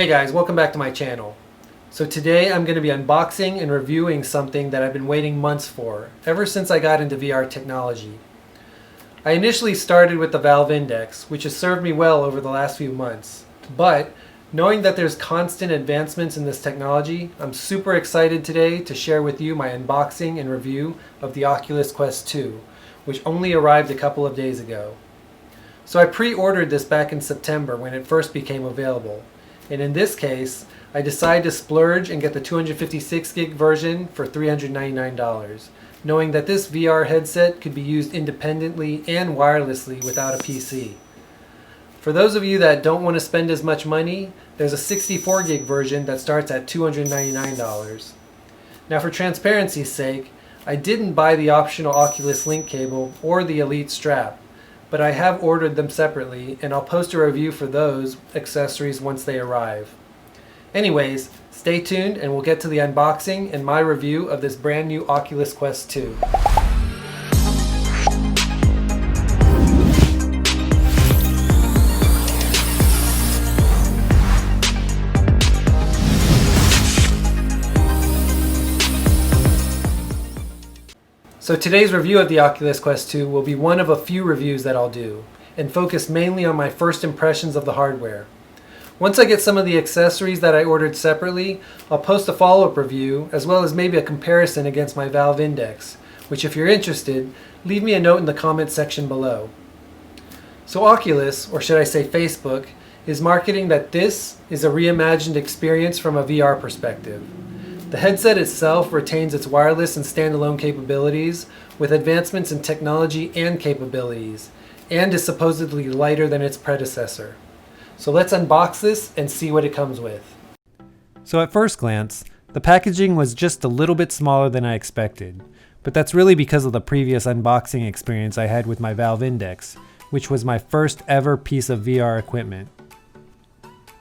Hey guys, welcome back to my channel. So today I'm going to be unboxing and reviewing something that I've been waiting months for, ever since I got into VR technology. I initially started with the Valve Index, which has served me well over the last few months. But knowing that there's constant advancements in this technology, I'm super excited today to share with you my unboxing and review of the Oculus Quest 2, which only arrived a couple of days ago. So I pre-ordered this back in September when it first became available. And in this case, I decided to splurge and get the 256 gig version for $399, knowing that this VR headset could be used independently and wirelessly without a PC. For those of you that don't want to spend as much money, there's a 64 gig version that starts at $299. Now for transparency's sake, I didn't buy the optional Oculus Link cable or the Elite strap, but I have ordered them separately, and I'll post a review for those accessories once they arrive. Anyways, stay tuned and we'll get to the unboxing and my review of this brand new Oculus Quest 2. So today's review of the Oculus Quest 2 will be one of a few reviews that I'll do, and focus mainly on my first impressions of the hardware. Once I get some of the accessories that I ordered separately, I'll post a follow-up review, as well as maybe a comparison against my Valve Index, which if you're interested, leave me a note in the comments section below. So Oculus, or should I say Facebook, is marketing that this is a reimagined experience from a VR perspective. The headset itself retains its wireless and standalone capabilities with advancements in technology and capabilities, and is supposedly lighter than its predecessor. So let's unbox this and see what it comes with. So at first glance, the packaging was just a little bit smaller than I expected, but that's really because of the previous unboxing experience I had with my Valve Index, which was my first ever piece of VR equipment.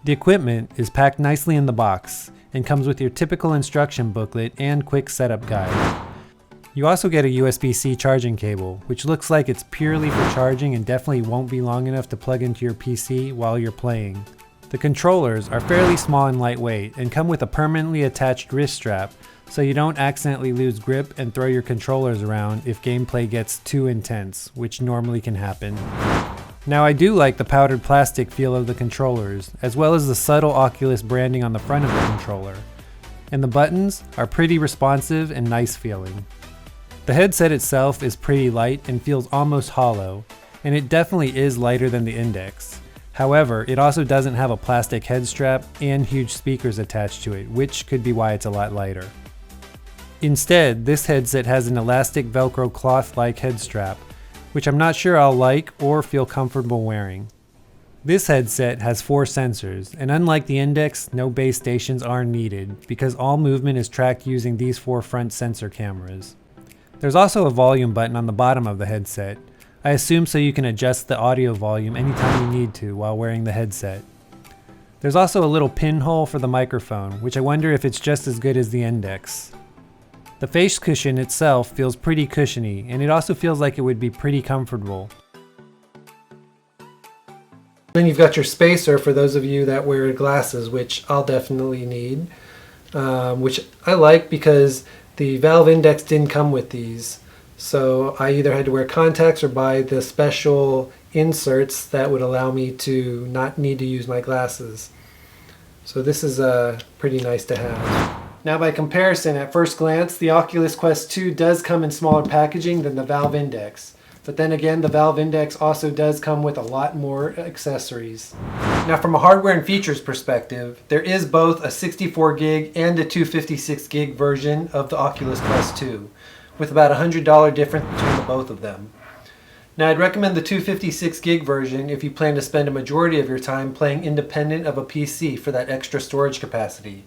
The equipment is packed nicely in the box, and comes with your typical instruction booklet and quick setup guide. You also get a USB-C charging cable, which looks like it's purely for charging and definitely won't be long enough to plug into your PC while you're playing. The controllers are fairly small and lightweight and come with a permanently attached wrist strap so you don't accidentally lose grip and throw your controllers around if gameplay gets too intense, which normally can happen. Now I do like the powdered plastic feel of the controllers, as well as the subtle Oculus branding on the front of the controller. And the buttons are pretty responsive and nice feeling. The headset itself is pretty light and feels almost hollow, and it definitely is lighter than the Index. However, it also doesn't have a plastic head strap and huge speakers attached to it, which could be why it's a lot lighter. Instead, this headset has an elastic Velcro cloth-like head strap, which I'm not sure I'll like or feel comfortable wearing. This headset has 4 sensors, and unlike the Index, no base stations are needed because all movement is tracked using these 4 front sensor cameras. There's also a volume button on the bottom of the headset, I assume so you can adjust the audio volume anytime you need to while wearing the headset. There's also a little pinhole for the microphone, which I wonder if it's just as good as the Index. The face cushion itself feels pretty cushiony, and it also feels like it would be pretty comfortable. Then you've got your spacer for those of you that wear glasses, which I'll definitely need, which I like because the Valve Index didn't come with these. So I either had to wear contacts or buy the special inserts that would allow me to not need to use my glasses. So this is pretty nice to have. Now by comparison, at first glance, the Oculus Quest 2 does come in smaller packaging than the Valve Index. But then again, the Valve Index also does come with a lot more accessories. Now from a hardware and features perspective, there is both a 64 gig and a 256 gig version of the Oculus Quest 2, with about $100 difference between the both of them. Now I'd recommend the 256 gig version if you plan to spend a majority of your time playing independent of a PC for that extra storage capacity.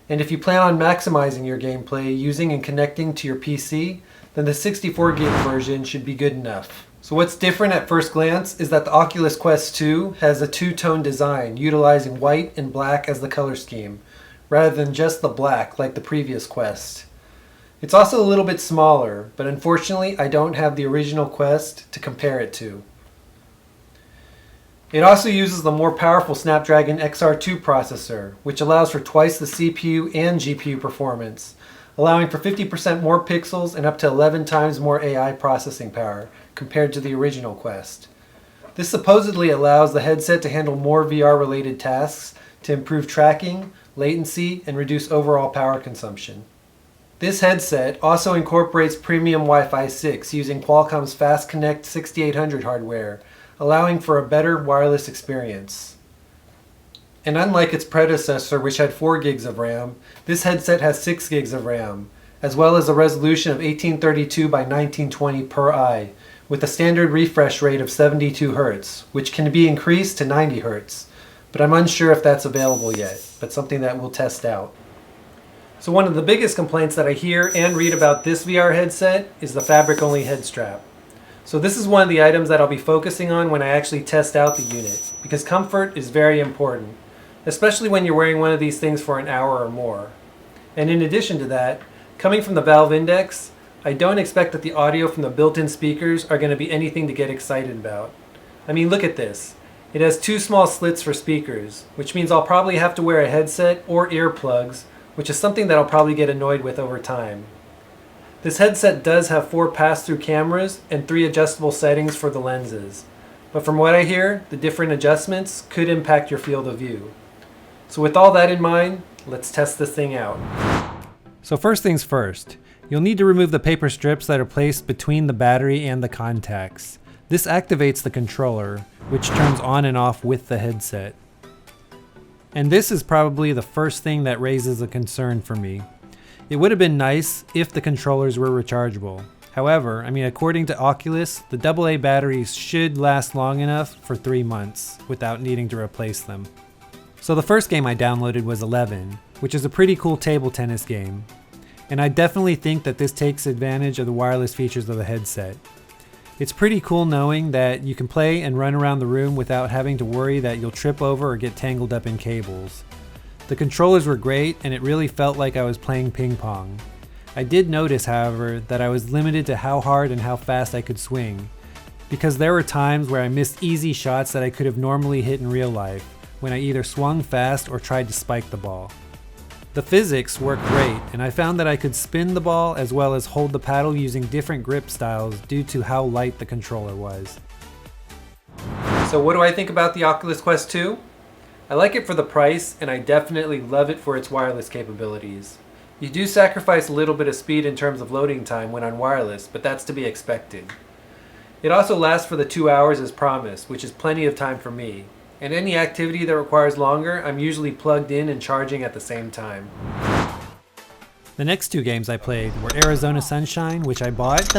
And if you plan on maximizing your gameplay using and connecting to your PC, then the 64 gig version should be good enough. So what's different at first glance is that the Oculus Quest 2 has a two-tone design utilizing white and black as the color scheme, rather than just the black like the previous Quest. It's also a little bit smaller, but unfortunately I don't have the original Quest to compare it to. It also uses the more powerful Snapdragon XR2 processor, which allows for twice the CPU and GPU performance, allowing for 50% more pixels and up to 11 times more AI processing power compared to the original Quest. This supposedly allows the headset to handle more VR-related tasks to improve tracking, latency, and reduce overall power consumption. This headset also incorporates premium Wi-Fi 6 using Qualcomm's Fast Connect 6800 hardware, allowing for a better wireless experience. And unlike its predecessor, which had 4 gigs of RAM, this headset has 6 gigs of RAM, as well as a resolution of 1832 by 1920 per eye, with a standard refresh rate of 72 Hz, which can be increased to 90 Hz. But I'm unsure if that's available yet, but something that we'll test out. So one of the biggest complaints that I hear and read about this VR headset is the fabric-only head strap. So this is one of the items that I'll be focusing on when I actually test out the unit, because comfort is very important, especially when you're wearing one of these things for an hour or more. And in addition to that, coming from the Valve Index, I don't expect that the audio from the built-in speakers are going to be anything to get excited about. I mean, look at this. It has 2 small slits for speakers, which means I'll probably have to wear a headset or earplugs, which is something that I'll probably get annoyed with over time. This headset does have 4 pass-through cameras and 3 adjustable settings for the lenses. But from what I hear, the different adjustments could impact your field of view. So with all that in mind, let's test this thing out. So first things first, you'll need to remove the paper strips that are placed between the battery and the contacts. This activates the controller, which turns on and off with the headset. And this is probably the first thing that raises a concern for me. It would have been nice if the controllers were rechargeable. However, according to Oculus, the AA batteries should last long enough for 3 months without needing to replace them. So the first game I downloaded was 11, which is a pretty cool table tennis game. And I definitely think that this takes advantage of the wireless features of the headset. It's pretty cool knowing that you can play and run around the room without having to worry that you'll trip over or get tangled up in cables. The controllers were great and it really felt like I was playing ping pong. I did notice, however, that I was limited to how hard and how fast I could swing, because there were times where I missed easy shots that I could have normally hit in real life when I either swung fast or tried to spike the ball. The physics worked great, and I found that I could spin the ball as well as hold the paddle using different grip styles due to how light the controller was. So what do I think about the Oculus Quest 2? I like it for the price, and I definitely love it for its wireless capabilities. You do sacrifice a little bit of speed in terms of loading time when on wireless, but that's to be expected. It also lasts for the 2 hours as promised, which is plenty of time for me. And any activity that requires longer, I'm usually plugged in and charging at the same time. The next 2 games I played were Arizona Sunshine, which I bought,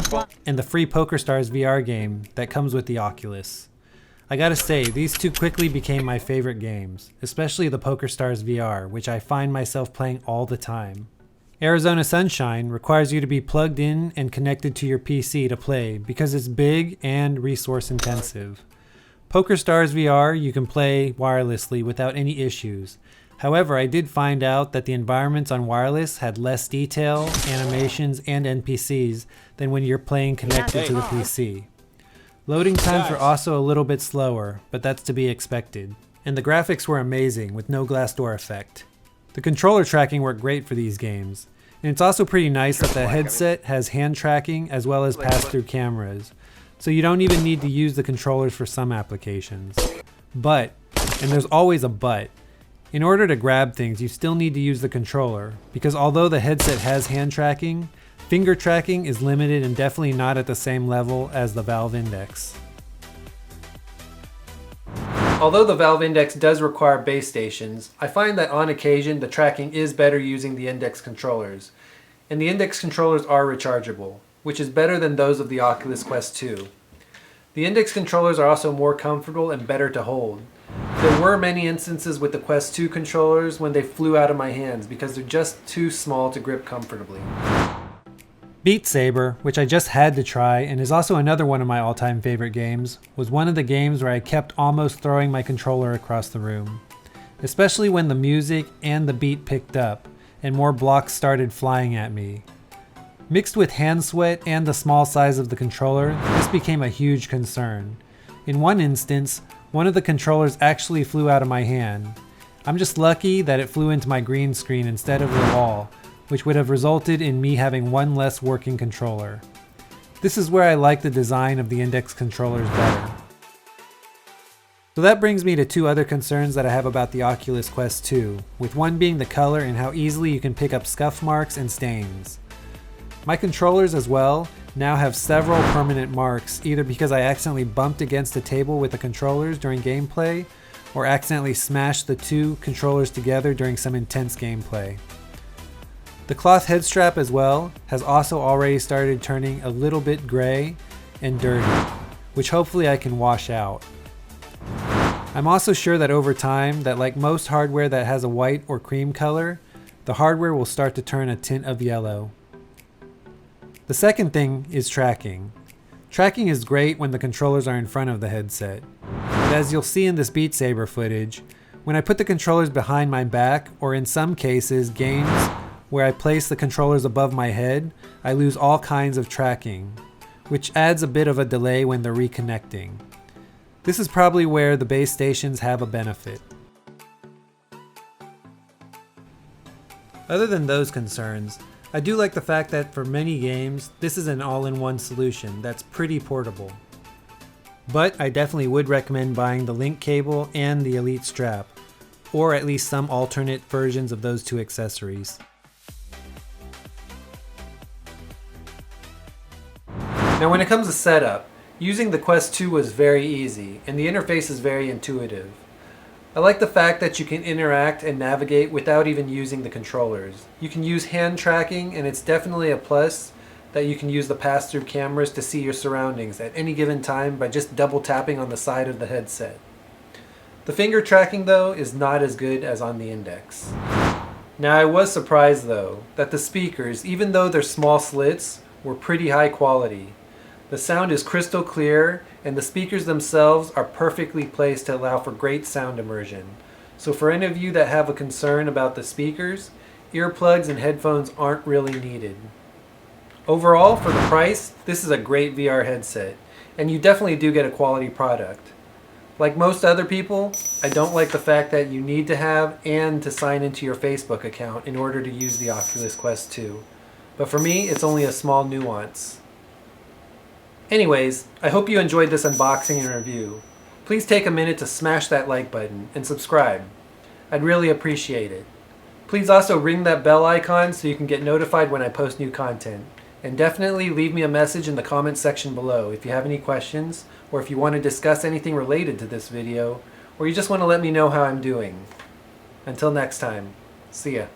and the free PokerStars VR game that comes with the Oculus. I gotta say, these 2 quickly became my favorite games, especially the PokerStars VR, which I find myself playing all the time. Arizona Sunshine requires you to be plugged in and connected to your PC to play because it's big and resource intensive. PokerStars VR you can play wirelessly without any issues. However, I did find out that the environments on wireless had less detail, animations, and NPCs than when you're playing connected to the PC. Loading times were also a little bit slower, but that's to be expected. And the graphics were amazing with no glass door effect. The controller tracking worked great for these games. And it's also pretty nice that the headset has hand tracking as well as pass-through cameras. So you don't even need to use the controllers for some applications. But, and there's always a but, in order to grab things you still need to use the controller, because although the headset has hand tracking, finger tracking is limited and definitely not at the same level as the Valve Index. Although the Valve Index does require base stations, I find that on occasion the tracking is better using the Index controllers, and the Index controllers are rechargeable, which is better than those of the Oculus Quest 2. The Index controllers are also more comfortable and better to hold. There were many instances with the Quest 2 controllers when they flew out of my hands because they're just too small to grip comfortably. Beat Saber, which I just had to try and is also another one of my all-time favorite games, was one of the games where I kept almost throwing my controller across the room. Especially when the music and the beat picked up and more blocks started flying at me. Mixed with hand sweat and the small size of the controller, this became a huge concern. In one instance, One of the controllers actually flew out of my hand. I'm just lucky that it flew into my green screen instead of the wall, which would have resulted in me having one less working controller. This is where I like the design of the index controllers better. So that brings me to two other concerns that I have about the Oculus Quest 2, with one being the color and how easily you can pick up scuff marks and stains. My controllers as well now have several permanent marks, either because I accidentally bumped against a table with the controllers during gameplay, or accidentally smashed the two controllers together during some intense gameplay. The cloth head strap as well has also already started turning a little bit gray and dirty, which hopefully I can wash out. I'm also sure that over time, that like most hardware that has a white or cream color, the hardware will start to turn a tint of yellow. The second thing is tracking. Tracking is great when the controllers are in front of the headset. But as you'll see in this Beat Saber footage, when I put the controllers behind my back, or in some cases games where I place the controllers above my head, I lose all kinds of tracking, which adds a bit of a delay when they're reconnecting. This is probably where the base stations have a benefit. Other than those concerns, I do like the fact that for many games, this is an all-in-one solution that's pretty portable. But I definitely would recommend buying the link cable and the Elite strap, or at least some alternate versions of those two accessories. Now when it comes to setup, using the Quest 2 was very easy, and the interface is very intuitive. I like the fact that you can interact and navigate without even using the controllers. You can use hand tracking, and it's definitely a plus that you can use the pass-through cameras to see your surroundings at any given time by just double tapping on the side of the headset. The finger tracking though is not as good as on the Index. Now I was surprised though that the speakers, even though they're small slits, were pretty high quality. The sound is crystal clear, and the speakers themselves are perfectly placed to allow for great sound immersion. So for any of you that have a concern about the speakers, earplugs and headphones aren't really needed. Overall, for the price, this is a great VR headset, and you definitely do get a quality product. Like most other people, I don't like the fact that you need to have and to sign into your Facebook account in order to use the Oculus Quest 2. But for me, it's only a small nuance. Anyways, I hope you enjoyed this unboxing and review. Please take a minute to smash that like button and subscribe. I'd really appreciate it. Please also ring that bell icon so you can get notified when I post new content. And definitely leave me a message in the comments section below if you have any questions, or if you want to discuss anything related to this video, or you just want to let me know how I'm doing. Until next time, see ya.